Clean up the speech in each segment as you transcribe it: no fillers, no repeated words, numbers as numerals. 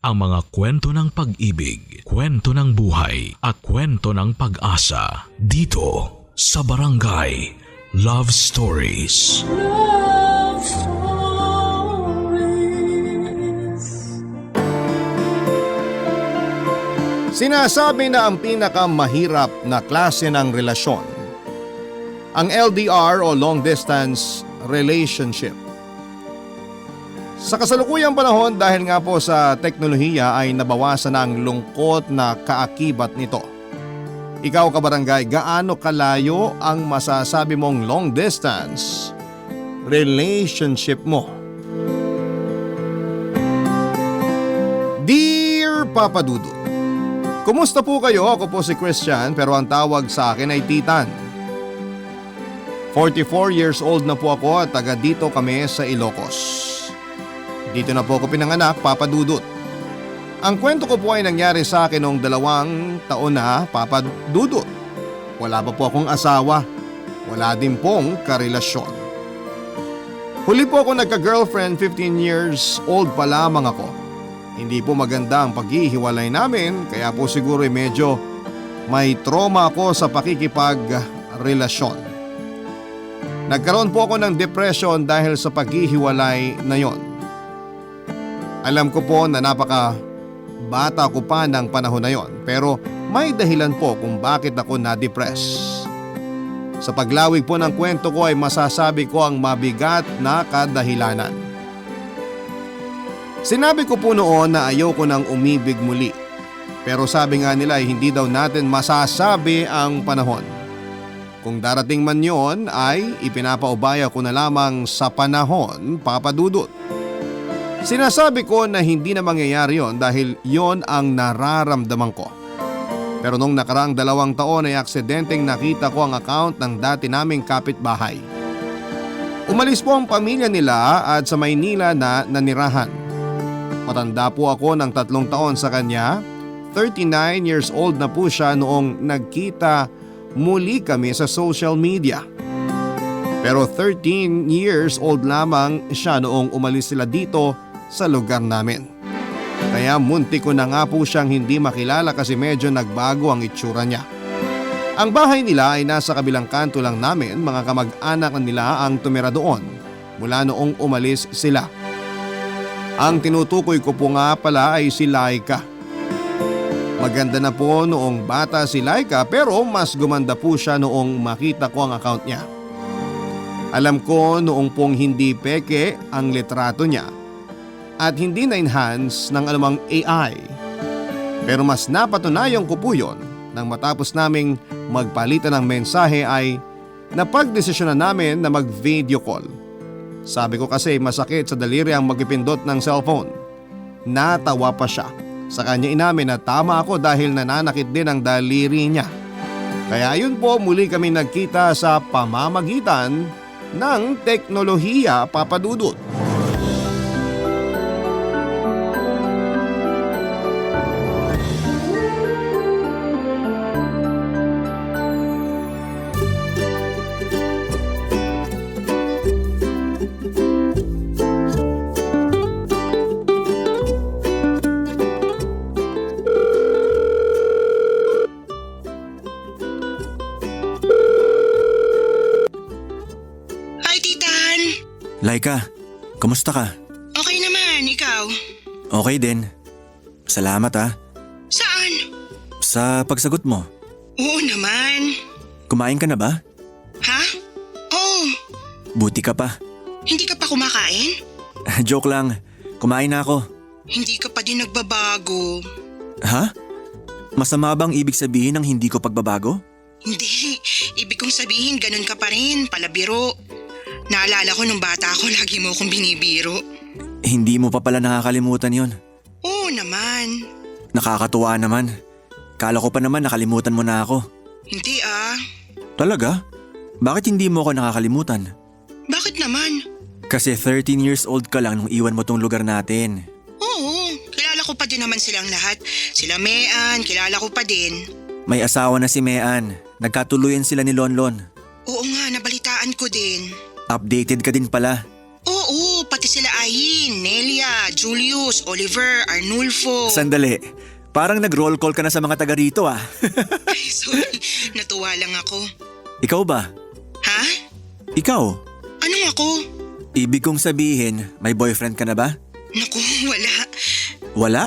ang mga kwento ng pag-ibig, kwento ng buhay at kwento ng pag-asa dito sa Barangay Love Stories. Love Stories. Sinasabi na ang pinakamahirap na klase ng relasyon, ang LDR o long distance relationship. Sa kasalukuyang panahon dahil nga po sa teknolohiya ay nabawasan na ang lungkot na kaakibat nito. Ikaw kabarangay, gaano kalayo ang masasabi mong long distance relationship mo? Dear Papa Dudut, kumusta po kayo? Ako po si Christian pero ang tawag sa akin ay Titan. 44 years old na po ako at taga dito kami sa Ilocos. Dito na po ako pinanganak, Papa Dudut. Ang kwento ko po ay nangyari sa akin noong 2 taon na, Papa Dudut. Wala pa po akong asawa. Wala din pong karelasyon. Huli po ako nagka-girlfriend, 15 years old pa lamang ako. Hindi po maganda ang paghihiwalay namin kaya po siguro medyo may trauma ako sa pakikipagrelasyon. Nagkaroon po ako ng depression dahil sa paghihiwalay na yon. Alam ko po na bata ko pa ng panahon na yon pero may dahilan po kung bakit ako na-depress. Sa paglawig po ng kwento ko ay masasabi ko ang mabigat na kadahilanan. Sinabi ko po noon na ayoko nang umibig muli. Pero sabi nga nila ay hindi daw natin masasabi ang panahon. Kung darating man yon ay ipinapaubaya ko na lamang sa panahon, Papa Dudut. Sinasabi ko na hindi na mangyayari yon dahil yon ang nararamdaman ko. Pero nung nakaraang 2 taon ay aksidenteng nakita ko ang account ng dati naming kapitbahay. Umalis po ang pamilya nila at sa Maynila na nanirahan. Matanda po ako ng 3 taon sa kanya. 39 years old na po siya noong nagkita muli kami sa social media. Pero 13 years old lamang siya noong umalis sila dito sa lugar namin. Kaya munti ko na nga po siyang hindi makilala kasi medyo nagbago ang itsura niya. Ang bahay nila ay nasa kabilang kanto lang namin, mga kamag-anak nila ang tumira doon mula noong umalis sila. Ang tinutukoy ko po nga pala ay si Laika. Maganda na po noong bata si Laika pero mas gumanda po siya noong makita ko ang account niya. Alam ko noong pong hindi peke ang litrato niya at hindi na-enhance ng anumang AI. Pero mas napatunayan ko po yun nang matapos naming magpalitan ng mensahe ay napagdesisyonan namin na mag-video call. Sabi ko kasi masakit sa daliri ang magpipindot ng cellphone. Natawa pa siya. Sa kanya inamin na tama ako dahil nananakit din ang daliri niya. Kaya yun po muli kami nagkita sa pamamagitan ng teknolohiya, Papa Dudut. Laika, kumusta ka? Okay naman, ikaw? Okay din. Salamat ah. Saan? Sa pagsagot mo. Oo naman. Kumain ka na ba? Ha? Oo. Buti ka pa. Hindi ka pa kumakain? Joke lang. Kumain na ako. Hindi ka pa din nagbabago. Ha? Masama bang ibig sabihin ng hindi ko pagbabago? Hindi. Ibig kong sabihin ganun ka pa rin, palabiro. Naalala ko nung bata ako, lagi mo akong binibiro. Hindi mo pa pala nakakalimutan yon. Oo naman. Nakakatuwa naman. Kala ko pa naman nakalimutan mo na ako. Hindi ah. Talaga? Bakit hindi mo ako nakakalimutan? Bakit naman? Kasi 13 years old ka lang nung iwan mo tong lugar natin. Oo, kilala ko pa din naman silang lahat. Sila Mean, kilala ko pa din. May asawa na si Mean. Nagkatuluyan sila ni Lonlon. Oo nga, nabalitaan ko din. Updated ka din pala. Oo, pati sila Ayin, Nelia, Julius, Oliver, Arnulfo. Sandali. Parang nag-roll call ka na sa mga taga rito ah. Ay, sorry, natuwa lang ako. Ikaw ba? Ha? Ikaw? Anong ako? Ibig kong sabihin, may boyfriend ka na ba? Naku, wala. Wala?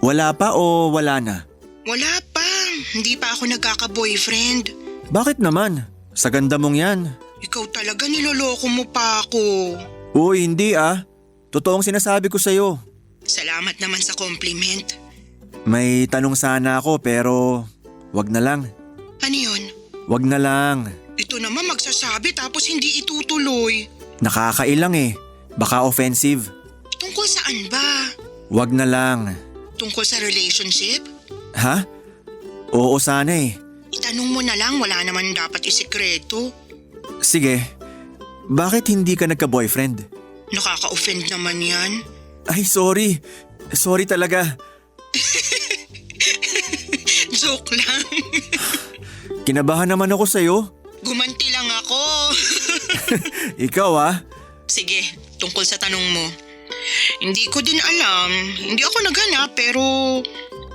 Wala pa o wala na? Wala pa. Hindi pa ako nagkaka-boyfriend. Bakit naman? Sa ganda mong yan. Ikaw talaga, niloloko mo pa ako. Uy, hindi ah. Totoong sinasabi ko sa'yo. Salamat naman sa compliment. May tanong sana ako pero wag na lang. Ano yun? Wag na lang. Ito naman magsasabi tapos hindi itutuloy. Nakakailang eh. Baka offensive. Tungkol saan ba? Wag na lang. Tungkol sa relationship? Ha? Oo sana eh. Itanong mo na lang, wala naman dapat isikreto. Sige. Bakit hindi ka nagka-boyfriend? Nakaka-offend naman yan. Ay, sorry. Sorry talaga. Joke lang. Kinabahan naman ako sa'yo. Gumanti lang ako. Ikaw ah. Sige, tungkol sa tanong mo. Hindi ko din alam. Hindi ako naghanap pero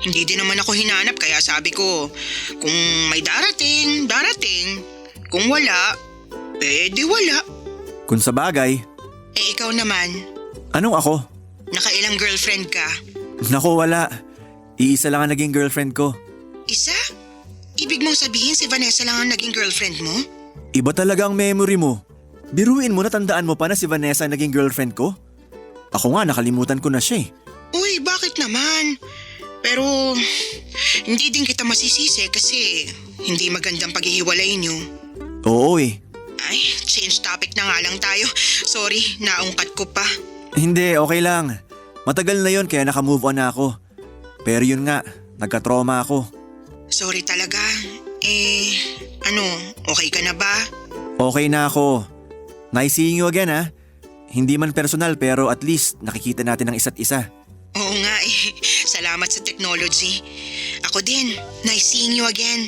hindi din naman ako hinanap kaya sabi ko, kung may darating, darating. Kung wala, di wala. Kung sa bagay. Ikaw naman, Anong ako? nakailang girlfriend ka? Naku, wala. Iisa lang ang naging girlfriend ko. Isa? Ibig mong sabihin si Vanessa lang ang naging girlfriend mo? Iba talaga ang memory mo. Biruin mo, natandaan mo pa na si Vanessa ang naging girlfriend ko? Ako nga, nakalimutan ko na siya eh. Uy, bakit naman? Pero hindi din kita masisisi kasi hindi magandang paghihiwalay niyo. Oo eh. Ay, change topic na nga lang tayo. Sorry, naungkat ko pa. Hindi, okay lang. Matagal na yon kaya nakamove on na ako. Pero yun nga, nagka-trauma ako. Sorry talaga. Okay ka na ba? Okay na ako. Nice seeing you again ha. Hindi man personal pero at least nakikita natin ang isa't isa. Oo nga eh. Salamat sa technology. Ako din. Nice seeing you again.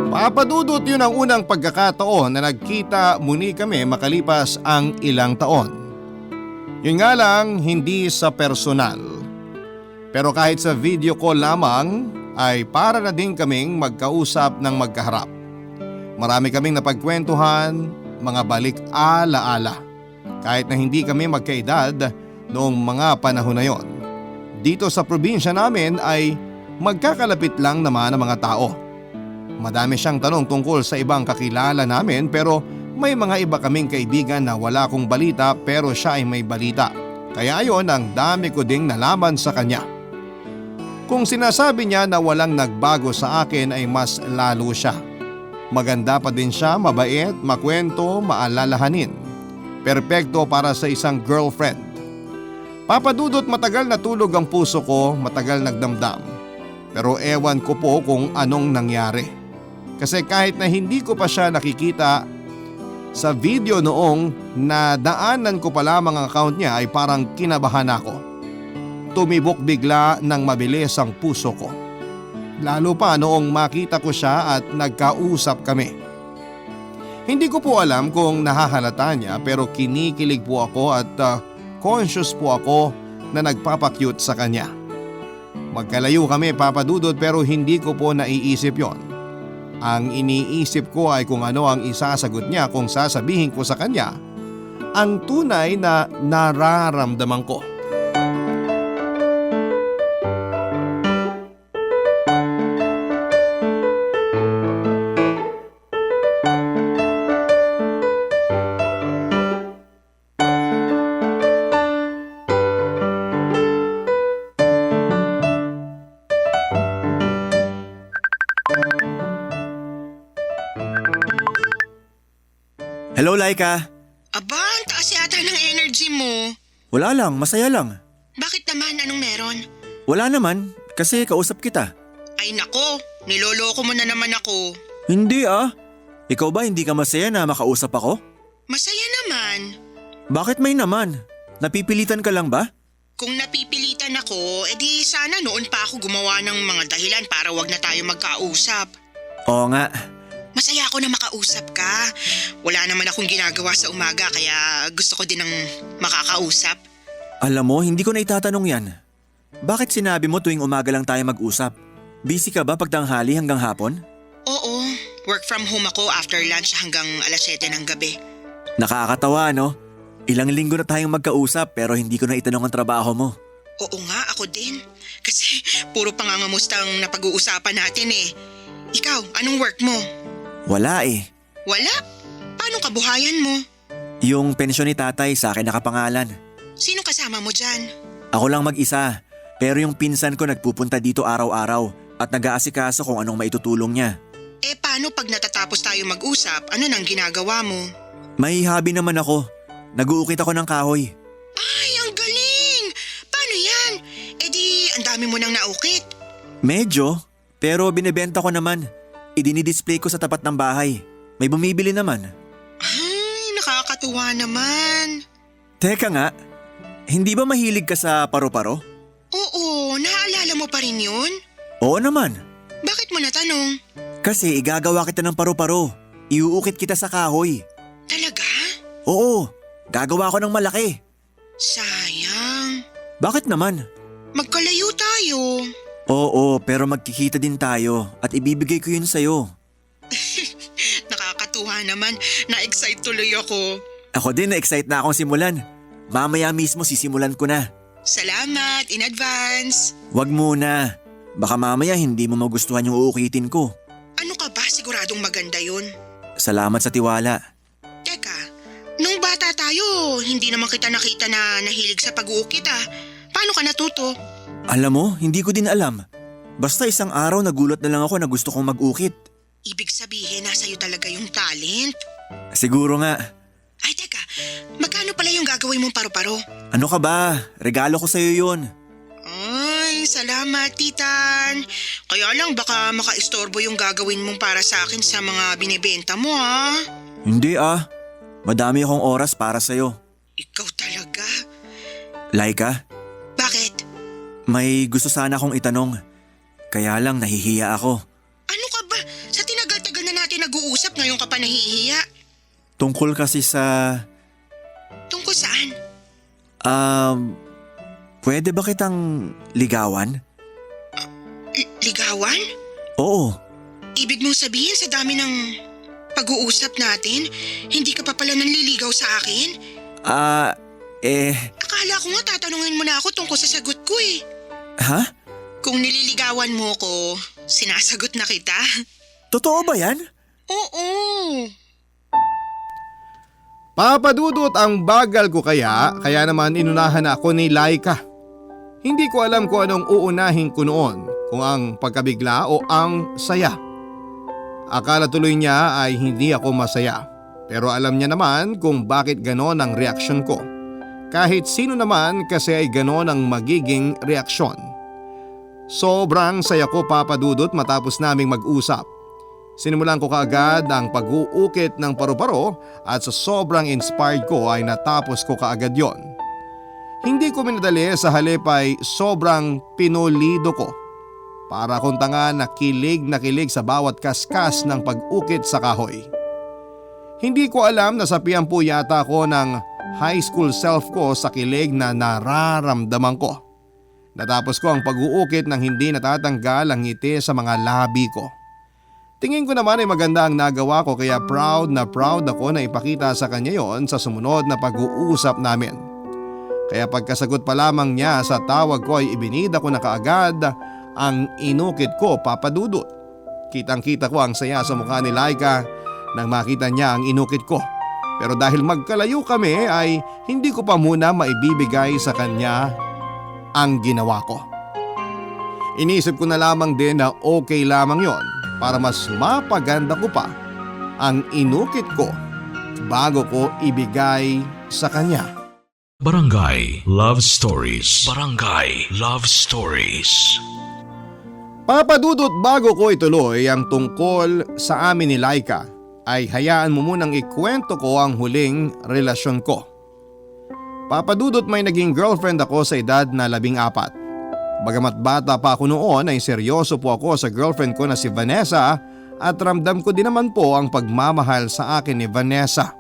Papadudot yun ang unang pagkakataon na nagkita muli kami makalipas ang ilang taon. Yun nga lang, hindi sa personal. Pero kahit sa video call lamang ay para na din kaming magkausap ng magkaharap. Marami kaming napagkwentuhan, mga balik alaala. Kahit na hindi kami magkaedad noong mga panahon na yon. Dito sa probinsya namin ay magkakalapit lang naman ang mga tao. Madami siyang tanong tungkol sa ibang kakilala namin pero may mga iba kaming kaibigan na wala akong balita pero siya ay may balita. Kaya ayon ang dami ko ding nalaman sa kanya. Kung sinasabi niya na walang nagbago sa akin ay mas lalo siya. Maganda pa din siya, mabait, makwento, maalalahanin. Perpekto para sa isang girlfriend. Papadudot matagal natulog ang puso ko, matagal nagdamdam. Pero ewan ko po kung anong nangyari. Kasi kahit na hindi ko pa siya nakikita sa video noong nadaanan ko pa lamang ang account niya ay parang kinabahan ako. Tumibok bigla ng mabilis ang puso ko. Lalo pa noong makita ko siya at nagkausap kami. Hindi ko po alam kung nahahalata niya pero kinikilig po ako at conscious po ako na nagpapakyut sa kanya. Magkalayo kami papadudod pero hindi ko po naiisip yon. Ang iniisip ko ay kung ano ang isasagot niya kung sasabihin ko sa kanya ang tunay na nararamdaman ko. Hello, Laika. Aba, ang taas yata ng energy mo. Wala lang, masaya lang. Bakit naman? Anong meron? Wala naman, kasi kausap kita. Ay nako, niloloko mo na naman ako. Hindi ah. Ikaw ba hindi ka masaya na makausap ako? Masaya naman. Bakit may naman? Napipilitan ka lang ba? Kung napipilitan ako, edi sana noon pa ako gumawa ng mga dahilan para wag na tayo magkausap. Oo nga. Masaya ako na makausap ka. Wala naman akong ginagawa sa umaga kaya gusto ko din ng makakausap. Alam mo, hindi ko na itatanong yan. Bakit sinabi mo tuwing umaga lang tayo mag-usap? Busy ka ba pag tanghali hanggang hapon? Oo, work from home ako after lunch hanggang alas 7 ng gabi. Nakakatawa, no? Ilang linggo na tayong magkausap pero hindi ko na itanong ang trabaho mo. Oo nga, ako din. Kasi puro pangangamusta ang napag-uusapan natin eh. Ikaw, anong work mo? Wala eh. Wala? Paano kabuhayan mo? Yung pensyon ni tatay sa akin nakapangalan. Sino kasama mo dyan? Ako lang mag-isa. Pero yung pinsan ko nagpupunta dito araw-araw at nag-aasikaso kung anong maitutulong niya. Eh paano pag natatapos tayo mag-usap, ano nang ginagawa mo? May hobby naman ako. Nag-uukit ako ng kahoy. Ay, ang galing! Paano yan? Eh di, ang dami mo nang naukit. Medyo, pero binibenta ko naman. Idinidisplay ko sa tapat ng bahay. May bumibili naman. Ay, nakakatuwa naman. Teka nga, hindi ba mahilig ka sa paru-paro? Oo, naaalala mo pa rin yun? Oo naman. Bakit mo natanong? Kasi igagawa kita ng paru-paro. Iuukit kita sa kahoy. Talaga? Oo, gagawa ko ng malaki. Sayang. Bakit naman? Magkalayo tayo. Oo, pero magkikita din tayo at ibibigay ko yun sa'yo. Nakakatuwa naman. Na-excite tuloy ako. Ako din na-excite na akong simulan. Mamaya mismo sisimulan ko na. Salamat in advance. Wag muna. Baka mamaya hindi mo magustuhan yung uukitin ko. Ano ka ba? Siguradong maganda yun. Salamat sa tiwala. Teka, nung bata tayo, hindi naman kita nakita na nahilig sa pag-uukit ah. Paano ka natuto? Alam mo, hindi ko din alam. Basta isang araw nagulat na lang ako na gusto kong mag-ukit. Ibig sabihin, nasa iyo talaga yung talent. Siguro nga. Ay teka, magkano pala yung gagawin mong paru-paro? Ano ka ba? Regalo ko sa'yo yun. Ay, salamat titan. Kaya lang baka makaistorbo yung gagawin mong para sa akin sa mga binibenta mo ha. Hindi ah. Madami akong oras para sa'yo. Ikaw talaga. Laika, Bakit? may gusto sana akong itanong. Kaya lang nahihiya ako. Ano ka ba? Sa tinagal-tagal na natin nag-uusap ngayon ka pa nahihiya. Tungkol kasi sa… Tungkol saan? Pwede ba kitang ligawan? Ligawan? Oo. Ibig mong sabihin sa dami ng pag-uusap natin, hindi ka pa pala nanliligaw sa akin? Akala ko nga tatanungin mo na ako tungkol sa sagot ko eh. Ha? Kung nililigawan mo ko, sinasagot na kita. Totoo ba yan? Oo. Papadudot ang bagal ko kaya naman inunahan ako ni Laika. Hindi ko alam kung anong uunahin ko noon, kung ang pagkabigla o ang saya. Akala tuloy niya ay hindi ako masaya, pero alam niya naman kung bakit ganon ang reaksyon ko. Kahit sino naman kasi ay ganon ang magiging reaksyon. Sobrang saya ko papadudot matapos naming mag-usap. Sinimulan ko kaagad ang pag-uukit ng paru-paro at sa sobrang inspired ko ay natapos ko kaagad yon. Hindi ko minadali, sa halip ay sobrang pinulido ko. Para akong tanga na kilig sa bawat kaskas ng pag-ukit sa kahoy. Hindi ko alam na sapian po yata ako ng high school self ko sa kilig na nararamdaman ko. Natapos ko ang pag-uukit nang hindi natatanggal ang ngiti sa mga labi ko. Tingin ko naman ay maganda ang nagawa ko kaya proud ako na ipakita sa kanya yon sa sumunod na pag-uusap namin. Kaya pagkasagot pa lamang niya sa tawag ko ay ibinida ko na kaagad ang inukit ko papadudot. Kitang-kita ko ang saya sa mukha ni Laika nang makita niya ang inukit ko. Pero dahil magkalayo kami ay hindi ko pa muna maibibigay sa kanya ang ginawa ko. Inisip ko na lamang din na okay lamang yon para mas mapaganda ko pa ang inukit ko bago ko ibigay sa kanya. Barangay Love Stories. Barangay Love Stories. Papadudot, bago ko ituloy ang tungkol sa amin ni Laika ay hayaan mo munang ikwento ko ang huling relasyon ko. Papadudot, may naging girlfriend ako sa edad na 14. Bagamat bata pa ako noon ay seryoso po ako sa girlfriend ko na si Vanessa at ramdam ko din naman po ang pagmamahal sa akin ni Vanessa.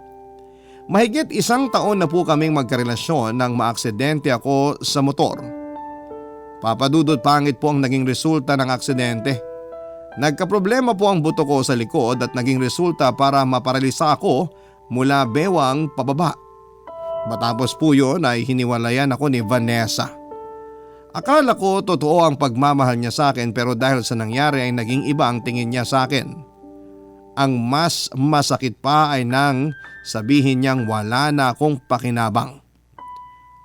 Mahigit 1 taon na po kaming magkarelasyon nang maaksidente ako sa motor. Papadudot, pangit po ang naging resulta ng aksidente. Nagkaproblema po ang buto ko sa likod at naging resulta para maparalisa ako mula bewang pababa. Matapos po yun ay hiniwalayan ako ni Vanessa. Akala ko totoo ang pagmamahal niya sa akin, pero dahil sa nangyari ay naging iba ang tingin niya sa akin. Ang mas masakit pa ay nang sabihin niyang wala na akong pakinabang.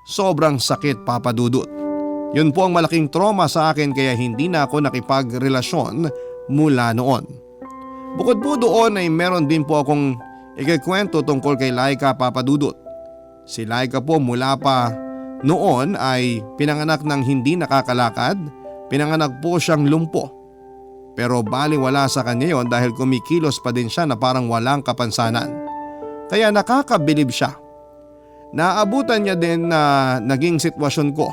Sobrang sakit, Papa Dudut. Yun po ang malaking trauma sa akin, kaya hindi na ako nakipagrelasyon mula noon. Bukod po doon ay meron din po akong ikikwento tungkol kay Laika, Papa Dudut. Si Laika po mula pa noon ay pinanganak ng hindi nakakalakad, pinanganak po siyang lumpo. Pero baliwala sa kanya yon dahil kumikilos pa din siya na parang walang kapansanan. Kaya nakakabilib siya. Naabutan niya din na naging sitwasyon ko.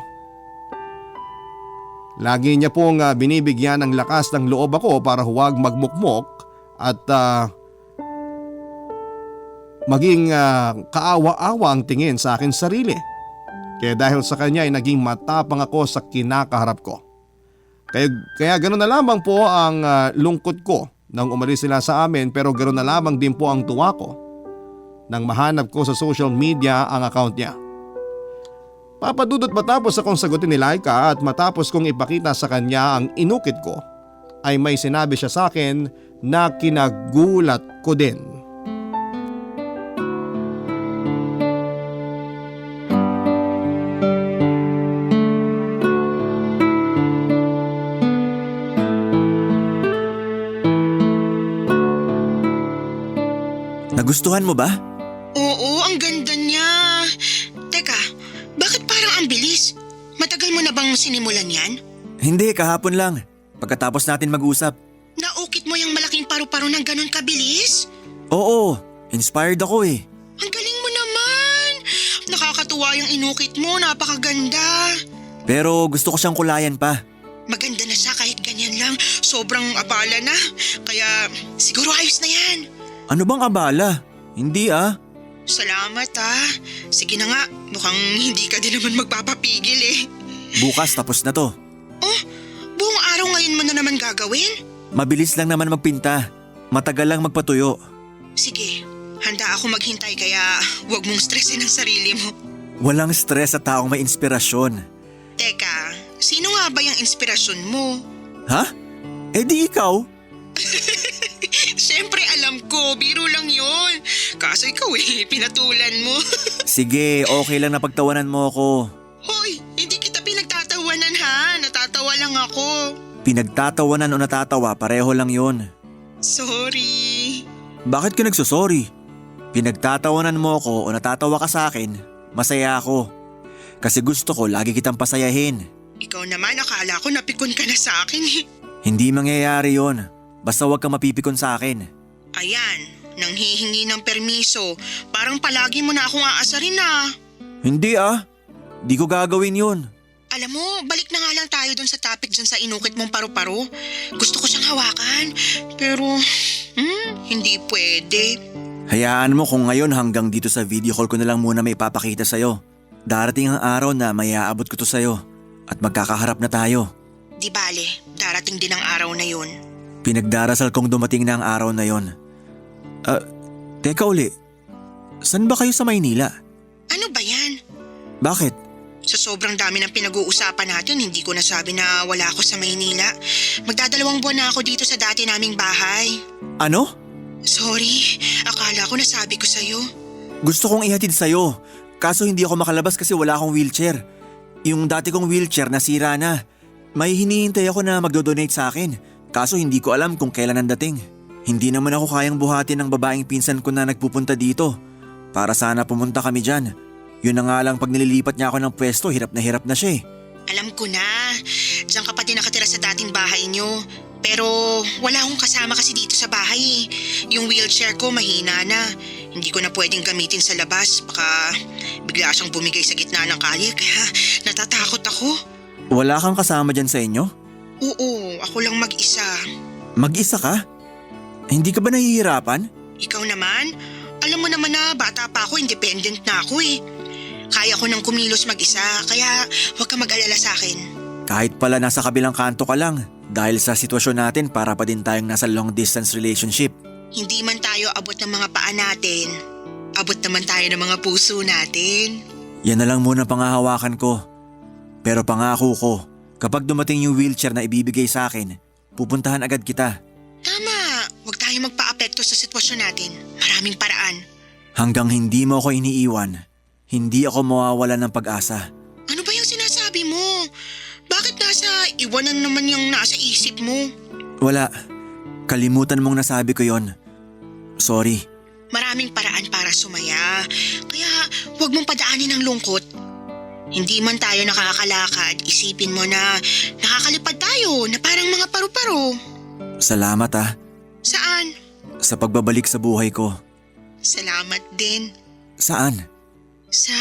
Lagi niya pong binibigyan ng lakas ng loob ako para huwag magmukmok at maging kaawa-awa ang tingin sa akin sarili. Kaya dahil sa kanya ay naging matapang ako sa kinakaharap ko. Kaya ganoon na lamang po ang lungkot ko nang umalis sila sa amin, pero ganoon na lamang din po ang tuwa ko nang mahanap ko sa social media ang account niya. Papadudot, matapos akong sagutin ni Laika at matapos kong ipakita sa kanya ang inukit ko, ay may sinabi siya sa akin na kinagulat ko din. Nagustuhan mo ba? Oo, ang ganda niya. Teka, bakit parang ang bilis? Matagal mo na bang sinimulan yan? Hindi, kahapon lang. Pagkatapos natin mag-usap. Naukit mo yung malaking paru-paro ng ganun kabilis? Oo, inspired ako eh. Ang galing mo naman! Nakakatuwa yung inukit mo, napakaganda. Pero gusto ko siyang kulayan pa. Maganda na siya kahit ganyan lang. Sobrang abala na. Kaya siguro ayos na yan. Ano bang abala? Hindi ah. Salamat ah. Sige na nga, mukhang hindi ka din naman magpapapigil eh. Bukas tapos na to. Oh, buong araw ngayon mo na naman gagawin? Mabilis lang naman magpinta. Matagal lang magpatuyo. Sige, handa ako maghintay kaya huwag mong stressin ang sarili mo. Walang stress sa taong may inspirasyon. Teka, sino nga ba yung inspirasyon mo? Ha? Eh di ikaw. Siyempre alam ko, biro lang yun. Kaso ikaw pinatulan mo. Sige, okay lang na pagtawanan mo ako. Hoy, hindi kita pinagtatawanan ha. Natatawa lang ako. Pinagtatawanan o natatawa, pareho lang yon. Sorry. Bakit ka nagsusorry? Pinagtatawanan mo ako o natatawa ka sa akin, masaya ako. Kasi gusto ko lagi kitang pasayahin. Ikaw naman, akala ko napikon ka na sa akin eh. Hindi mangyayari yon. Basta huwag kang mapipikon sa akin. Ayan, nang hihingi ng permiso. Parang palagi mo na akong aasarin na. Hindi ah. Di ko gagawin yun. Alam mo, balik na nga lang tayo dun sa topic dyan sa inukit mong paru-paro. Gusto ko siyang hawakan, pero hindi pwede. Hayaan mo kung ngayon hanggang dito sa video call ko na lang muna may papakita sa'yo. Darating ang araw na may aabot ko to sa'yo at magkakaharap na tayo. Di bale, darating din ang araw na yun. Pinagdarasal kong dumating na ang araw na yon. Teka uli, saan ba kayo sa Maynila? Ano ba yan? Bakit? Sa sobrang dami ng pinag-uusapan natin, hindi ko nasabi na wala ako sa Maynila. Magdadalawang buwan na ako dito sa dati naming bahay. Ano? Sorry, akala ko nasabi ko sa'yo. Gusto kong ihatid sa'yo, kaso hindi ako makalabas kasi wala akong wheelchair. Yung dati kong wheelchair nasira na. May hinihintay ako na magdodonate sa akin. Kaso hindi ko alam kung kailan ang dating. Hindi naman ako kayang buhatin ng babaeng pinsan ko na nagpupunta dito. Para sana pumunta kami dyan. Yun na nga lang pag nililipat niya ako ng pwesto, hirap na siya eh. Alam ko na, diyan ka pa din nakatira sa dating bahay niyo. Pero wala akong kasama kasi dito sa bahay eh. Yung wheelchair ko mahina na. Hindi ko na pwedeng gamitin sa labas. Baka bigla siyang bumigay sa gitna ng kalye kaya natatakot ako. Wala kang kasama dyan sa inyo? Oo, ako lang mag-isa. Mag-isa ka? Hindi ka ba nahihirapan? Ikaw naman, alam mo naman na bata pa ako, independent na ako eh. Kaya ko nang kumilos mag-isa, kaya huwag ka mag-alala sa akin. Kahit pala nasa kabilang kanto ka lang, dahil sa sitwasyon natin para pa din tayong nasa long distance relationship. Hindi man tayo abot ng mga paa natin, abot naman tayo ng mga puso natin. Yan na lang muna pangahawakan ko. Pero pangako ko, kapag dumating yung wheelchair na ibibigay sa akin, pupuntahan agad kita. Tama, huwag tayo magpa-apekto sa sitwasyon natin. Maraming paraan. Hanggang hindi mo ako iniiwan, hindi ako mawawalan ng pag-asa. Ano ba yung sinasabi mo? Bakit nasa iwanan naman yung nasa isip mo? Wala, kalimutan mong nasabi ko yon. Sorry. Maraming paraan para sumaya, kaya huwag mong padaanin ng lungkot. Hindi man tayo nakakalakad, isipin mo na nakakalipad tayo na parang mga paru-paro. Salamat ah, Saan? sa pagbabalik sa buhay ko. Salamat din. Saan? Sa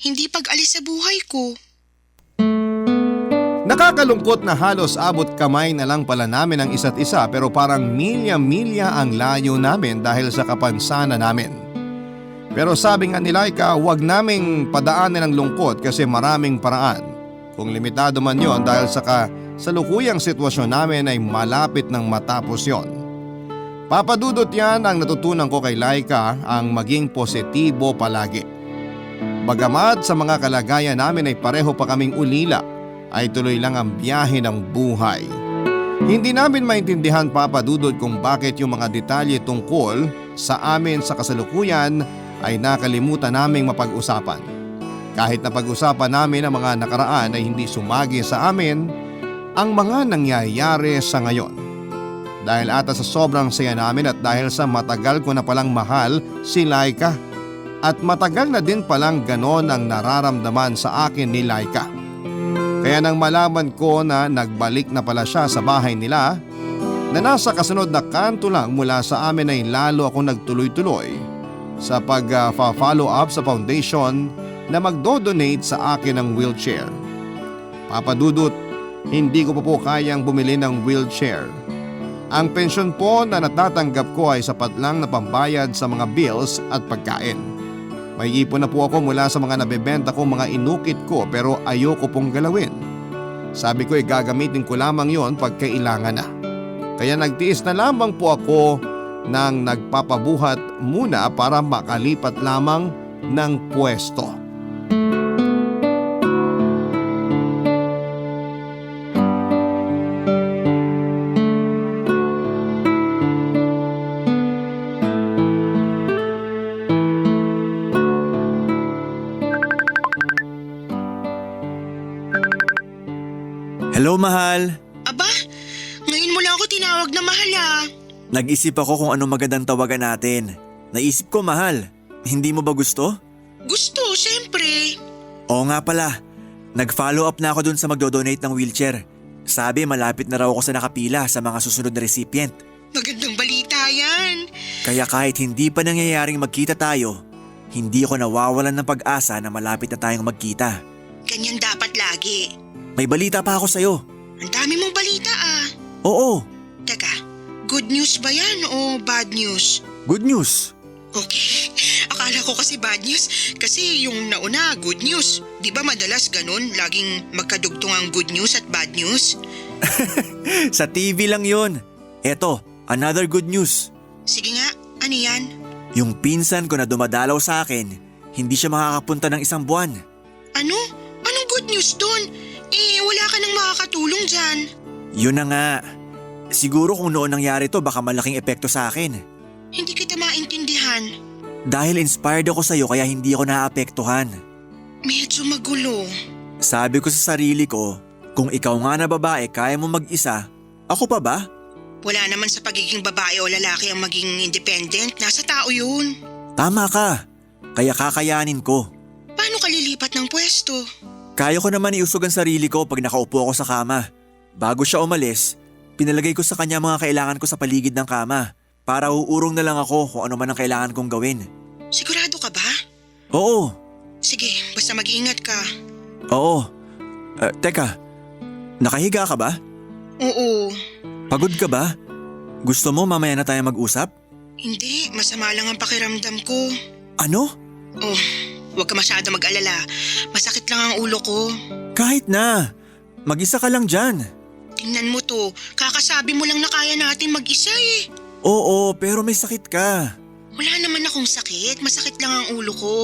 hindi pag-alis sa buhay ko. Nakakalungkot na halos abot kamay na lang pala namin ang isa't isa pero parang milya-milya ang layo namin dahil sa kapansanan namin. Pero sabi nga ni Laika, huwag naming padaanin ang lungkot kasi maraming paraan. Kung limitado man yon dahil sa kasalukuyang sitwasyon namin ay malapit ng matapos yon. Papadudot yan ang natutunan ko kay Laika, ang maging positibo palagi. Bagamat sa mga kalagayan namin ay pareho pa kaming ulila, ay tuloy lang ang biyahe ng buhay. Hindi namin maintindihan, Papadudot, kung bakit yung mga detalye tungkol sa amin sa kasalukuyan ay nakalimutan naming mapag-usapan. Kahit napag-usapan namin ang mga nakaraan ay hindi sumagi sa amin ang mga nangyayari sa ngayon. Dahil ata sa sobrang saya namin at dahil sa matagal ko na palang mahal si Laika. At matagal na din palang ganon ang nararamdaman sa akin ni Laika. Kaya nang malaman ko na nagbalik na pala siya sa bahay nila, na nasa kasunod na kanto lang mula sa amin ay lalo ako nagtuloy-tuloy sa pag-follow up sa foundation na magdo-donate sa akin ng wheelchair. Papadudot, hindi ko pa po kayang bumili ng wheelchair. Ang pensyon po na natatanggap ko ay sapat lang na pambayad sa mga bills at pagkain. May ipon na po ako mula sa mga nabebenta kong mga inukit ko pero ayoko pong galawin. Sabi ko gagamitin ko lamang yon pag kailangan na. Kaya nagtiis na lamang po ako ng nagpapabuhat muna para makalipat lamang ng pwesto. Hello, mahal. Aba, ngayon mo lang ako tinawag na mahal ah. Nag-isip ako kung anong magandang tawagan natin. Naisip ko, mahal. Hindi mo ba gusto? Gusto, siyempre. Oo nga pala. Nag-follow up na ako dun sa magdodonate ng wheelchair. Sabi malapit na raw ako sa nakapila sa mga susunod na recipient. Magandang balita yan. Kaya kahit hindi pa nangyayaring magkita tayo, hindi ako nawawalan ng pag-asa na malapit na tayong magkita. Ganyan dapat lagi. May balita pa ako sa'yo. Ang dami mong balita ah. Oo, Teka, good news ba yan o bad news? good news. Okay, akala ko kasi bad news kasi yung nauna good news. Di ba madalas ganun, laging magkadugtong ang good news at bad news? Sa TV lang yun. Eto, another good news. Sige nga, ano yan? Yung pinsan ko na dumadalaw sa akin, hindi siya makakapunta ng isang buwan. Ano? Anong good news dun? Wala ka nang makakatulong dyan. Yun na nga. Siguro kung noon nangyari to baka malaking epekto sa akin. Hindi kita maintindihan. Dahil inspired ako sa'yo kaya hindi ako naapektuhan. Medyo magulo. Sabi ko sa sarili ko, kung ikaw nga na babae kaya mo mag-isa, ako pa ba? Wala naman sa pagiging babae o lalaki ang maging independent. Nasa tao yun. Tama ka. Kaya kakayanin ko. Paano ka lilipat ng pwesto? Kaya ko naman iusog ang sarili ko pag nakaupo ako sa kama. Bago siya umalis, pinalagay ko sa kanya mga kailangan ko sa paligid ng kama para uurong na lang ako kung ano man ang kailangan kong gawin. Sigurado ka ba? Oo, Sige, basta mag-iingat ka. oo. Teka, nakahiga ka ba? Oo. Pagod ka ba? Gusto mo mamaya na tayo mag-usap? Hindi, masama lang ang pakiramdam ko. Ano? Oh, huwag ka masyado mag-alala. Masakit lang ang ulo ko. Kahit na. Mag-isa ka lang dyan. Tingnan mo to, kakasabi mo lang na kaya natin mag-isa eh. Oo, pero may sakit ka. Wala naman akong sakit, masakit lang ang ulo ko.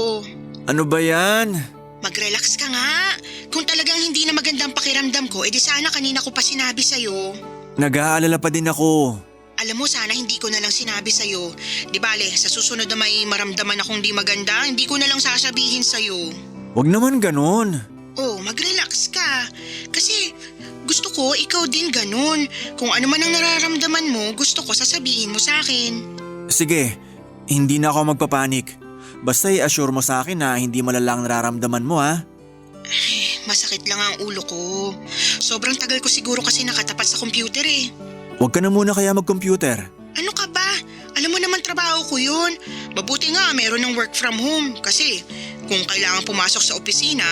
Ano ba yan? Mag-relax ka nga. Kung talagang hindi na magandang pakiramdam ko, edi sana kanina ko pa sinabi sa'yo. Nag-aalala pa din ako. Alam mo, sana hindi ko na lang sinabi sa'yo. Di bale, sa susunod na may maramdaman akong di maganda, hindi ko na lang sasabihin sa'yo. Wag naman ganon. Oh, mag-relax ka. Kasi gusto ko ikaw din ganun. Kung ano man ang nararamdaman mo, gusto ko sasabihin mo sa akin. Sige, hindi na ako magpapanik. Basta i-assure mo sa akin na hindi malala ang nararamdaman mo ha. Masakit lang ang ulo ko. Sobrang tagal ko siguro kasi nakatapat sa computer eh. Huwag ka na muna kaya mag-computer. Ano ka ba? Alam mo naman trabaho ko yun. Mabuti nga meron ng work from home kasi kung kailangan pumasok sa opisina,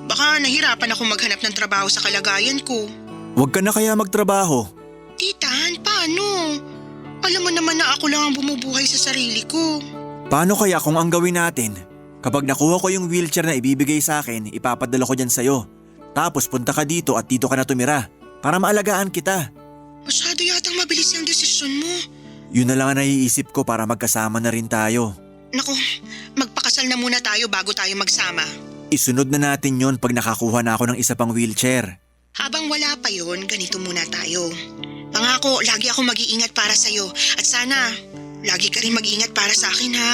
baka nahirapan ako maghanap ng trabaho sa kalagayan ko. Huwag ka na kaya magtrabaho. Titan, paano? Alam mo naman na ako lang ang bumubuhay sa sarili ko. Paano kaya kung ang gawin natin? Kapag nakuha ko yung wheelchair na ibibigay sa akin, ipapadala ko dyan sa'yo. Tapos punta ka dito at dito ka na tumira para maalagaan kita. Masyado yatang mabilis yung desisyon mo. Yun na lang ang naiisip ko para magkasama na rin tayo. Naku, magpakasal na muna tayo bago tayo magsama. Isunod na natin yon pag nakakuha na ako ng isa pang wheelchair. Habang wala pa yon, ganito muna tayo. Pangako, lagi ako mag-iingat para sa'yo. At sana, lagi ka rin mag-iingat para sa akin ha.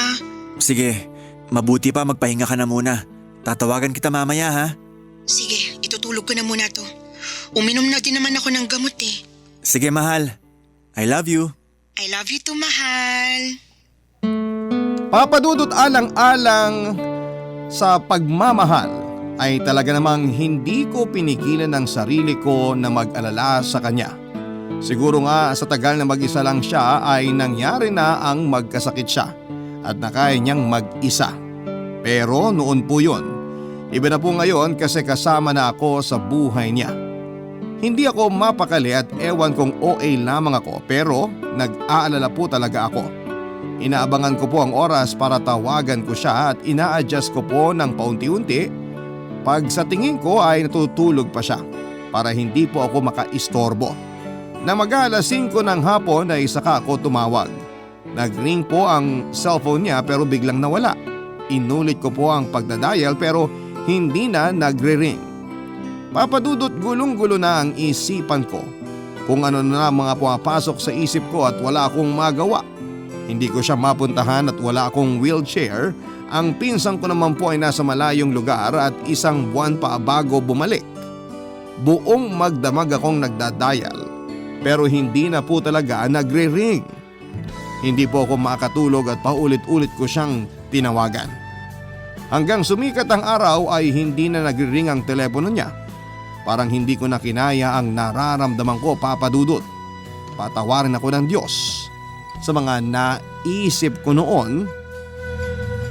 Sige, mabuti pa magpahinga ka na muna. Tatawagan kita mamaya ha. Sige, itutulog ko na muna to. Uminom na din naman ako ng gamot eh. Sige mahal, I love you. I love you too, mahal. Papadudot alang-alang sa pagmamahal ay talaga namang hindi ko pinigilan ang sarili ko na mag-alala sa kanya. Siguro nga sa tagal na mag-isa lang siya ay nangyari na ang magkasakit siya at nakaya niyang mag-isa. Pero noon po yun. Iba na po ngayon kasi kasama na ako sa buhay niya. Hindi ako mapakali at ewan kung OA lamang ako pero nag-aalala po talaga ako. Inaabangan ko po ang oras para tawagan ko siya at ina-adjust ko po ng paunti-unti pag sa tingin ko ay natutulog pa siya para hindi po ako makaistorbo. Na mag-aalas 5 ng hapon ay saka ako tumawag. Nag-ring po ang cellphone niya pero biglang nawala. Inulit ko po ang pagdadial pero hindi na nagre-ring. Papadudot gulong-gulo na ang isipan ko kung ano na mga pumapasok sa isip ko at wala akong magawa. Hindi ko siya mapuntahan at wala akong wheelchair. Ang pinsan ko naman po ay nasa malayong lugar at isang buwan pa bago bumalik. Buong magdamag akong nagdadial pero hindi na po talaga nagre-ring. Hindi po ako makatulog at paulit-ulit ko siyang tinawagan. Hanggang sumikat ang araw ay hindi na nagre-ring ang telepono niya. Parang hindi ko na kinaya ang nararamdaman ko, Papadudot. Patawarin ako ng Diyos sa mga naisip ko noon,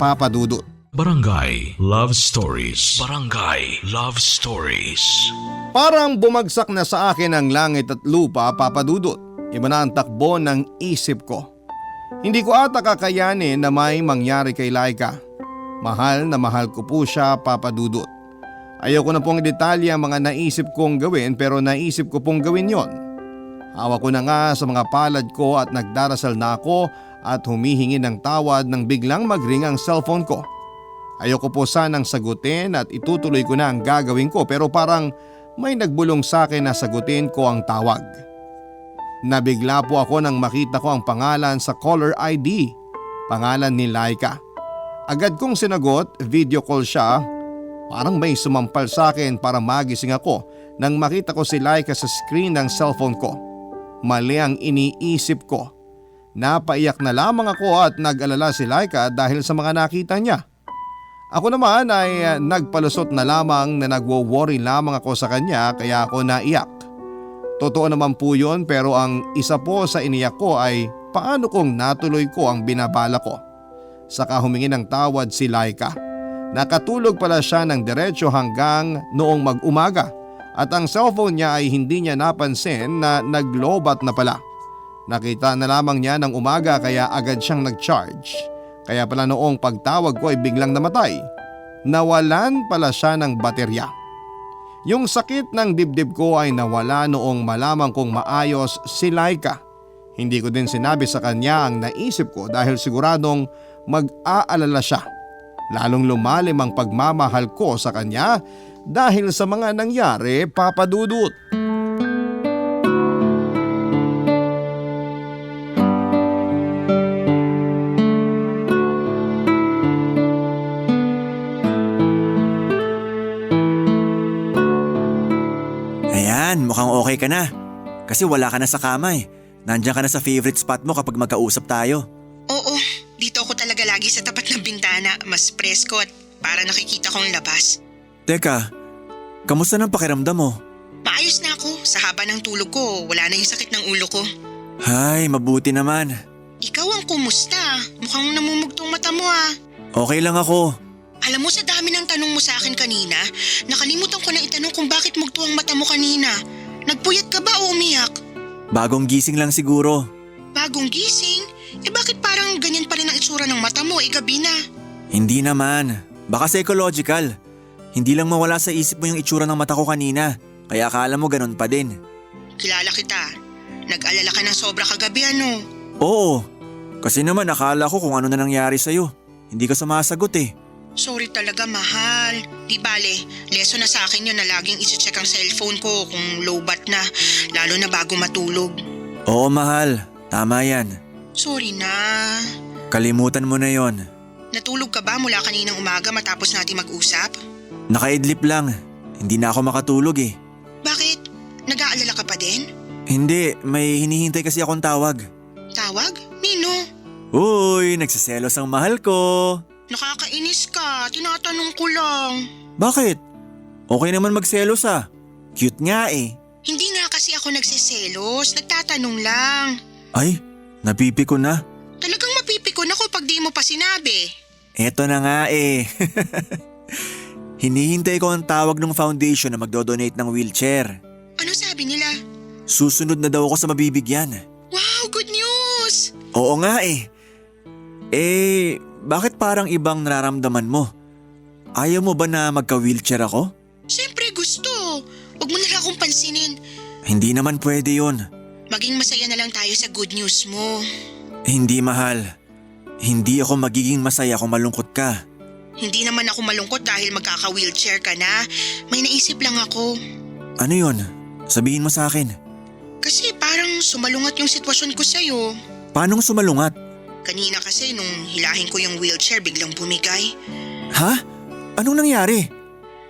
Papadudot. Barangay Love Stories. Barangay Love Stories. Parang bumagsak na sa akin ang langit at lupa, Papadudot. Iba na ang takbo ng isip ko. Hindi ko ata kakayanin na may mangyari kay Laika. Mahal na mahal ko po siya, Papadudot. Ayoko na pong detalye ang mga naisip kong gawin pero naisip ko pong gawin yon. Hawak ko na nga sa mga palad ko at nagdarasal na ako at humihingi ng tawad nang biglang magring ang cellphone ko. Ayoko po sanang sagutin at itutuloy ko na ang gagawin ko pero parang may nagbulong sa akin na sagutin ko ang tawag. Nabigla po ako nang makita ko ang pangalan sa caller ID, pangalan ni Laika. Agad kong sinagot, video call siya. Parang may sumampal sa akin para magising ako nang makita ko si Laika sa screen ng cellphone ko. Mali ang iniisip ko. Napaiyak na lamang ako at nag-alala si Laika dahil sa mga nakita niya. Ako naman ay nagpalusot na lamang na nagwo-worry lamang ako sa kanya kaya ako naiyak. Totoo naman po yun pero ang isa po sa iniyak ko ay paano kung natuloy ko ang binabala ko. Saka humingi ng tawad si Laika. Nakatulog pala siya ng diretso hanggang noong mag-umaga at ang cellphone niya ay hindi niya napansin na naglobat na pala. Nakita na lamang niya ng umaga kaya agad siyang nag-charge. Kaya pala noong pagtawag ko ay biglang namatay. Nawalan pala siya ng baterya. Yung sakit ng dibdib ko ay nawala noong malaman kong maayos si Laika. Hindi ko din sinabi sa kanya ang naisip ko dahil siguradong mag-aalala siya. Lalong lumalim ang pagmamahal ko sa kanya dahil sa mga nangyari, Papa Dudut. Ayan, mukhang okay ka na. Kasi wala ka na sa kama eh. Nandiyan ka na sa favorite spot mo kapag magkausap tayo. Oo, dito ako talaga lagi sa tapat ng bintana. Mas presko at para nakikita kong labas. Teka, kamusta ng pakiramdam mo? Maayos na ako. Sa haba ng tulog ko, wala na yung sakit ng ulo ko. Hay, mabuti naman. Ikaw ang kumusta? Mukhang namumugtong mata mo ah. Okay lang ako. Alam mo, sa dami ng tanong mo sa akin kanina, nakalimutan ko na itanong kung bakit mugto ang mata mo kanina. Nagpuyat ka ba o umiyak? Bagong gising lang siguro. Bagong gising? Bakit parang ganyan pa rin ang itsura ng mata mo? Gabi na. Hindi naman. Baka psychological. Hindi lang mawala sa isip mo yung itsura ng mata ko kanina. Kaya akala mo ganun pa din. Kilala kita. Nag-alala ka ng sobra kagabi ano? Oo. Kasi naman akala ko kung ano na nangyari sa'yo. Hindi ka sumasagot eh. Sorry talaga, mahal. Di bale, lesson na sa akin yun na laging isi-check ang cellphone ko kung low bat na, lalo na bago matulog. Oo, mahal. Tama yan. Sorry na. Kalimutan mo na yon. Natulog ka ba mula kaninang umaga matapos natin mag-usap? Nakaidlip lang. Hindi na ako makatulog eh. Bakit? Nag-aalala ka pa din? Hindi, may hinihintay kasi akong tawag. Tawag? Nino? Uy, nagsiselos ang mahal ko. Nakakainis ka. Tinatanong ko lang. Bakit? Okay naman magselos ah. Cute nga eh. Hindi nga kasi ako nagsiselos. Nagtatanong lang. Ay, napipiko na. Talagang mapipikon ako pag di mo pa sinabi. Eto na nga eh. Hinihintay ko ang tawag ng foundation na magdodonate ng wheelchair. Ano sabi nila? Susunod na daw ako sa mabibigyan. Wow, good news! Oo nga eh. Bakit parang ibang nararamdaman mo? Ayaw mo ba na magka-wheelchair ako? Siyempre gusto. Huwag mo na lang akong pansinin. Hindi naman pwede yun. Maging masaya na lang tayo sa good news mo. Hindi, mahal. Hindi ako magiging masaya kung malungkot ka. Hindi naman ako malungkot dahil magkaka-wheelchair ka na. May naisip lang ako. Ano yun? Sabihin mo sa akin. Kasi parang sumalungat yung sitwasyon ko sa'yo. Paanong sumalungat? Kanina kasi nung hilahin ko yung wheelchair biglang bumigay. Ha? Anong nangyari?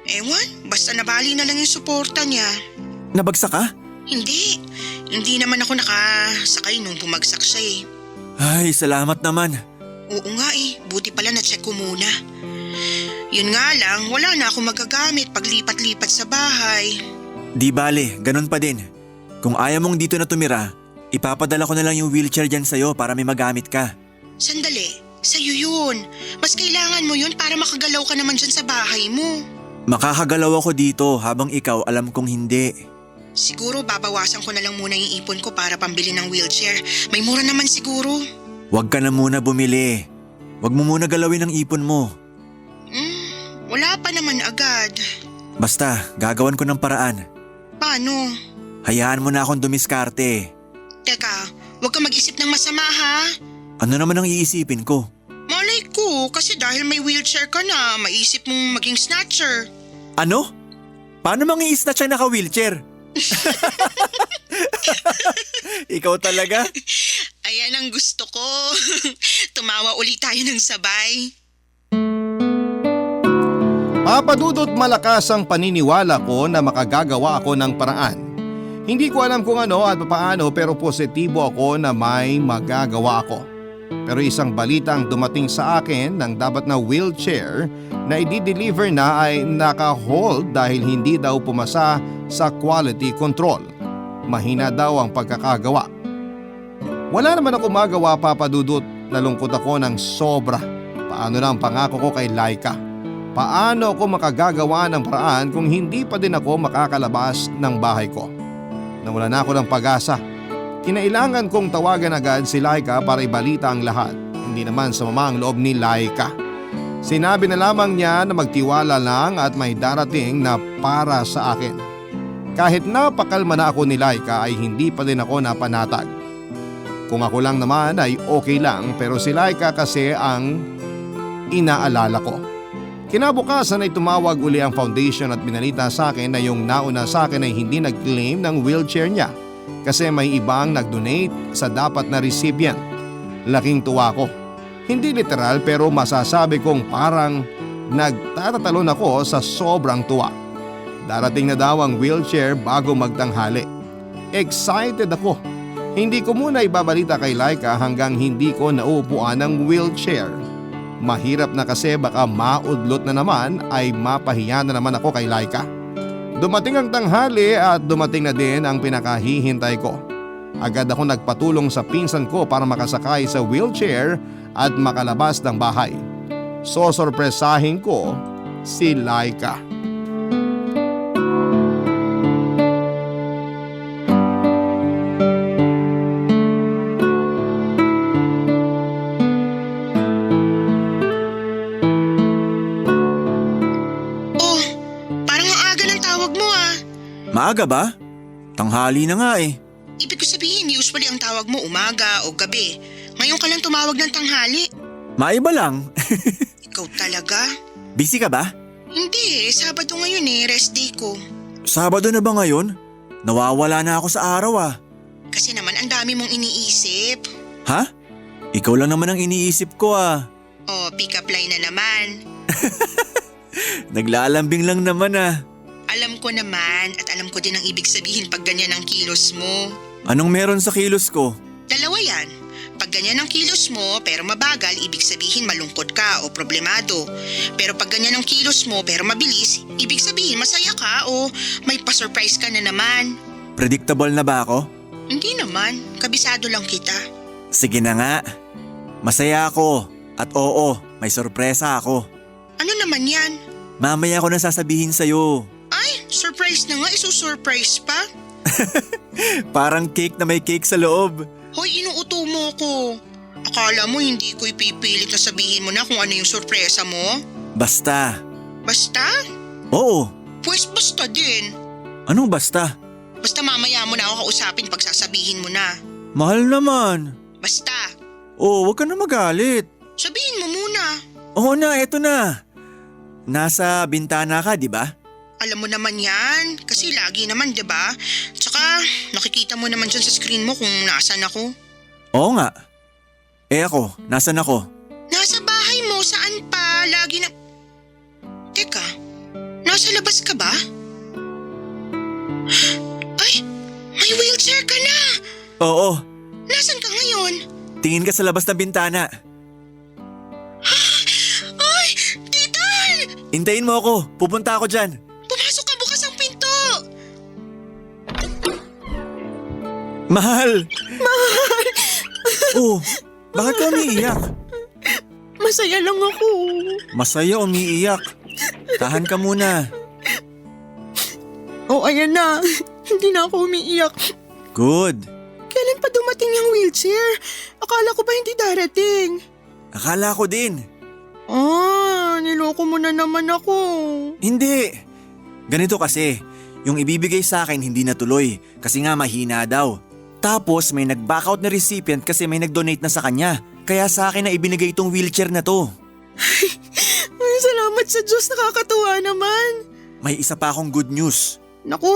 Ewan, basta nabali na lang yung suporta niya. Nabagsak ka? Hindi. Hindi naman ako nakasakay nung bumagsak siya eh. Ay, salamat naman. Oo nga eh, buti pala na-check ko muna. Yun nga lang, wala na ako magagamit pag lipat-lipat sa bahay. Di bale, ganun pa din. Kung ayaw mong dito na tumira, ipapadala ko na lang yung wheelchair dyan sa'yo para may magamit ka. Sandali, sa'yo yun. Mas kailangan mo yun para makagalaw ka naman dyan sa bahay mo. Makakagalaw ako dito habang ikaw alam kong hindi. Siguro babawasan ko na lang muna yung ipon ko para pambili ng wheelchair. May mura naman siguro. Huwag ka na muna bumili. Huwag mo muna galawin ang ipon mo. Wala pa naman agad. Basta, gagawan ko ng paraan. Paano? Hayaan mo na akong dumiskarte. Teka, huwag ka mag-isip ng masama ha. Ano naman ang iisipin ko? Malay ko, kasi dahil may wheelchair ka na, maisip mong maging snatcher. Ano? Paano mangi-snatch ang naka-wheelchair? Ikaw talaga? Ayan ang gusto ko. Tumawa ulit tayo ng sabay. Papadudot malakas ang paniniwala ko na makagagawa ako ng paraan. Hindi ko alam kung ano at paano pero positibo ako na may magagawa ako. Pero isang balita ang dumating sa akin ng dapat na wheelchair na i-deliver na ay naka-hold dahil hindi daw pumasa sa quality control. Mahina daw ang pagkakagawa. Wala naman ako magawa, Papadudot. Nalungkot ako ng sobra. Paano na ang pangako ko kay Laika? Paano ako makagagawa ng paraan kung hindi pa din ako makakalabas ng bahay ko? Nawala na ako ng pag-asa. Kinailangan kong tawagan agad si Laika para ibalita ang lahat. Hindi naman sumama ang loob ni Laika. Sinabi na lamang niya na magtiwala lang at may darating na para sa akin. Kahit napakalma na ako ni Laika ay hindi pa din ako napanatag. Kung ako lang naman ay okay lang pero si Laika kasi ang inaalala ko. Kinabukasan ay tumawag uli ang foundation at binalita sa akin na yung nauna sa akin ay hindi nag-claim ng wheelchair niya kasi may ibang nag-donate sa dapat na recipient. Laking tuwa ko. Hindi literal pero masasabi kong parang nagtatatalon ako sa sobrang tuwa. Darating na daw ang wheelchair bago magtanghali. Excited ako. Hindi ko muna ibabalita kay Laika hanggang hindi ko nauupuan ng wheelchair. Mahirap na kasi baka maudlot na naman ay mapahiya na naman ako kay Laika. Dumating ang tanghali at dumating na din ang pinakahihintay ko. Agad ako nagpatulong sa pinsan ko para makasakay sa wheelchair at makalabas ng bahay. Sosorpresahin ko si Laika. Maaga ba? Tanghali na nga eh. Ibig ko sabihin, usually ang tawag mo umaga o gabi. Ngayon ka lang tumawag ng tanghali. Maiba lang. Ikaw talaga? Busy ka ba? Hindi, Sabado ngayon rest day ko. Sabado na ba ngayon? Nawawala na ako sa araw ah. Kasi naman ang dami mong iniisip. Ha? Ikaw lang naman ang iniisip ko ah. Oh, pick up line na naman. Naglalambing lang naman ah. Alam ko naman at alam ko din ang ibig sabihin pag ganyan ang kilos mo. Anong meron sa kilos ko? Dalawa yan. Pag ganyan ang kilos mo pero mabagal, ibig sabihin malungkot ka o problemado. Pero pag ganyan ang kilos mo pero mabilis, ibig sabihin masaya ka o may pa-surprise ka na naman. Predictable na ba ako? Hindi naman, kabisado lang kita. Sige na nga. Masaya ako at oo, may sorpresa ako. Ano naman yan? Mamaya ko na sasabihin sa'yo. Ay, surprise na nga, isusurprise pa? Parang cake na may cake sa loob. Hoy, inuuto mo ko. Akala mo hindi ko ipipilit na sabihin mo na kung ano yung sorpresa mo? Basta. Basta? Oo. Pues basta din. Anong basta? Basta mamaya mo na ako kausapin pag sasabihin mo na. Mahal naman. Basta. Oo, wag ka na magalit. Sabihin mo muna. Oo na, eto na. Nasa bintana ka, di ba? Alam mo naman yan, kasi lagi naman 'di ba? Tsaka nakikita mo naman dyan sa screen mo kung nasaan ako. Oo nga. Ako, nasan ako? Nasa bahay mo, saan pa? Lagi na... Teka, nasa labas ka ba? Ay, may wheelchair ka na! Oo. Nasaan ka ngayon? Tingin ka sa labas ng bintana. Ay, Titan! Hintayin mo ako, pupunta ako dyan. Pumasok ka, bukas ang pinto! Mahal! Oh, bakit ka umiiyak? Masaya lang ako. Masaya umiiyak. Tahan ka muna. Oh, ayan na. Hindi na ako umiiyak. Good. Kailan pa dumating yung wheelchair? Akala ko ba hindi darating? Akala ko din. Niloko mo na naman ako. Hindi. Ganito kasi, yung ibibigay sa akin hindi natuloy kasi nga mahina daw. Tapos may nag-backout na recipient kasi may nag-donate na sa kanya. Kaya sa akin na ibinigay itong wheelchair na to. Ay, salamat sa Diyos, nakakatuwa naman. May isa pa akong good news. Naku,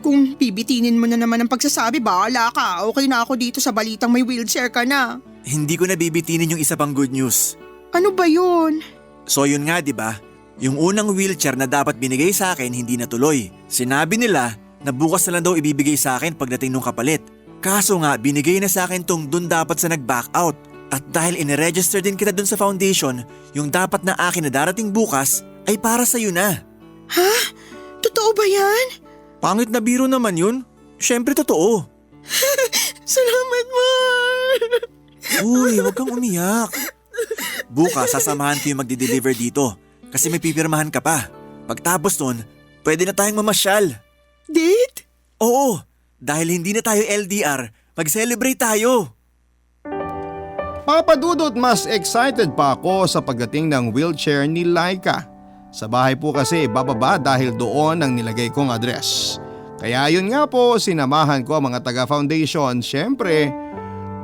kung bibitinin mo na naman ang pagsasabi, bahala ka. Okay na ako dito sa balitang may wheelchair ka na. Hindi ko na bibitinin yung isa pang good news. Ano ba yun? So yun nga, 'di ba? Yung unang wheelchair na dapat binigay sa akin hindi natuloy. Sinabi nila na bukas na lang daw ibibigay sa akin pagdating nung kapalit. Kaso nga binigay na sa akin tong dun dapat sa nag-back out. At dahil iniregister din kita dun sa foundation, yung dapat na akin na darating bukas ay para sa'yo na. Ha? Totoo ba yan? Pangit na biro naman yun. Siyempre totoo. Salamat, Mar! Uy, wag kang umiyak. Bukas sasamahan ko yung magdi-deliver dito kasi may pipirmahan ka pa. Pagtapos nun, pwede na tayong mamasyal. Date? Oo, dahil hindi na tayo LDR, Mag-celebrate tayo! Papa Dudut, mas excited pa ako sa pagdating ng wheelchair ni Laika. Sa bahay po kasi bababa dahil doon ang nilagay kong address. Kaya yun nga po, sinamahan ko ang mga taga-foundation. Siyempre,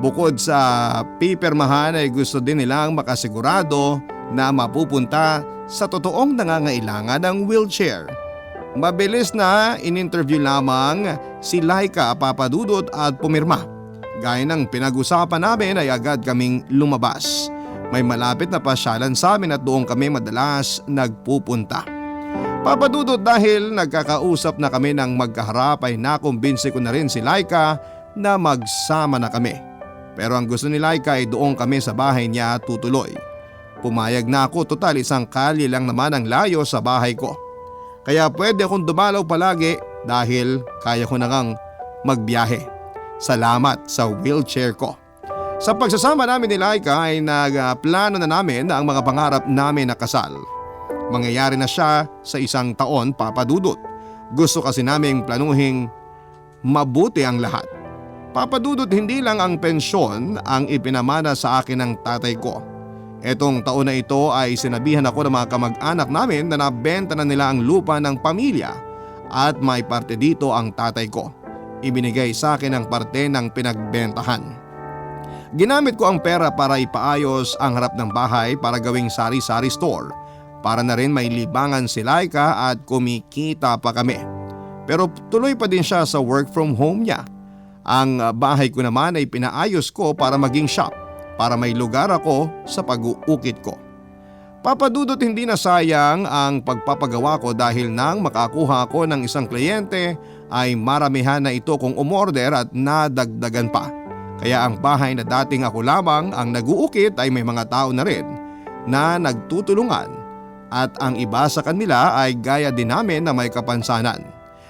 bukod sa pipirmahan ay gusto din nilang makasigurado na mapupunta sa totoong nangangailangan ng wheelchair. Mabilis na in-interview lamang si Laika, Papa Dudut, at pumirma. Gaya ng pinag-usapan namin ay agad kaming lumabas. May malapit na pasyalan sa amin at doon kami madalas nagpupunta. Papa Dudut, dahil nagkakausap na kami ng magkaharap ay nakumbinsi ko na rin si Laika na magsama na kami. Pero ang gusto ni Laika ay doon kami sa bahay niya tutuloy. Pumayag na ako, total isang kalye lang naman ang layo sa bahay ko. Kaya pwede akong dumalaw palagi dahil kaya ko na ngang magbiyahe. Salamat sa wheelchair ko. Sa pagsasama namin ni Laika ay nagplano na namin ang mga pangarap namin na kasal. Mangyayari na siya sa 1 taon, Papa Dudut. Gusto kasi naming planuhing mabuti ang lahat. Papa Dudut, hindi lang ang pensyon ang ipinamana sa akin ng tatay ko. Etong taon na ito ay sinabihan ako ng mga kamag-anak namin na nabenta na nila ang lupa ng pamilya at may parte dito ang tatay ko. Ibinigay sa akin ang parte ng pinagbentahan. Ginamit ko ang pera para ipaayos ang harap ng bahay para gawing sari-sari store. Para na rin may libangan si Laika at kumikita pa kami. Pero tuloy pa din siya sa work from home niya. Ang bahay ko naman ay pinaayos ko para maging shop, para may lugar ako sa pag-uukit ko. Papa Dudut, hindi na sayang ang pagpapagawa ko dahil nang makakuha ako ng isang kliyente ay maramihan na ito kong umorder at nadagdagan pa. Kaya ang bahay na dating ako lamang ang nag-uukit ay may mga tao na rin na nagtutulungan at ang iba sa kanila ay gaya din namin na may kapansanan.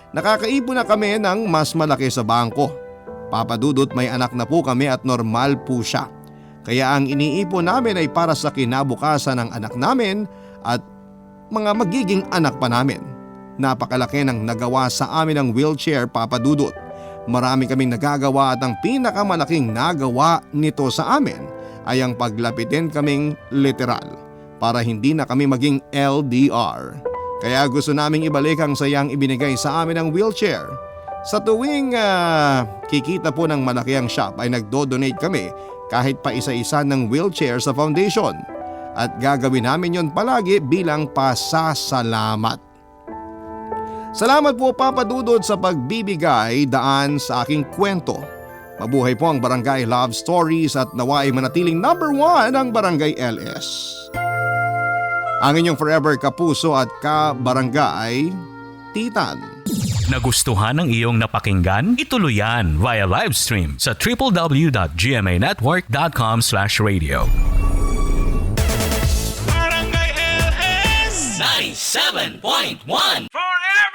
Nakakaipon na kami ng mas malaki sa bangko. Papa Dudut, may anak na po kami at normal po siya. Kaya ang iniipon namin ay para sa kinabukasan ng anak namin at mga magiging anak pa namin. Napakalaki ng nagawa sa amin ng wheelchair, Papa Dudut. Marami kaming nagagawa at ang pinakamalaking nagawa nito sa amin ay ang paglapitin kaming literal para hindi na kami maging LDR. Kaya gusto naming ibalik ang sayang ibinigay sa amin ng wheelchair. Sa tuwing kikita po ng malaki ang shop ay nagdo-donate kami kahit pa isa-isa ng wheelchair sa foundation. At gagawin namin yon palagi bilang pasasalamat. Salamat po, Papa Dudut, sa pagbibigay daan sa aking kwento. Mabuhay po ang Barangay Love Stories at nawa ay manatiling #1 ang Barangay LS. Ang inyong forever kapuso at ka-barangay, Titan. Nagustuhan ng iyong napakinggan? Ituloy yan via live stream sa www.gmanetwork.com/radio. Barangay LS 97.1 Forever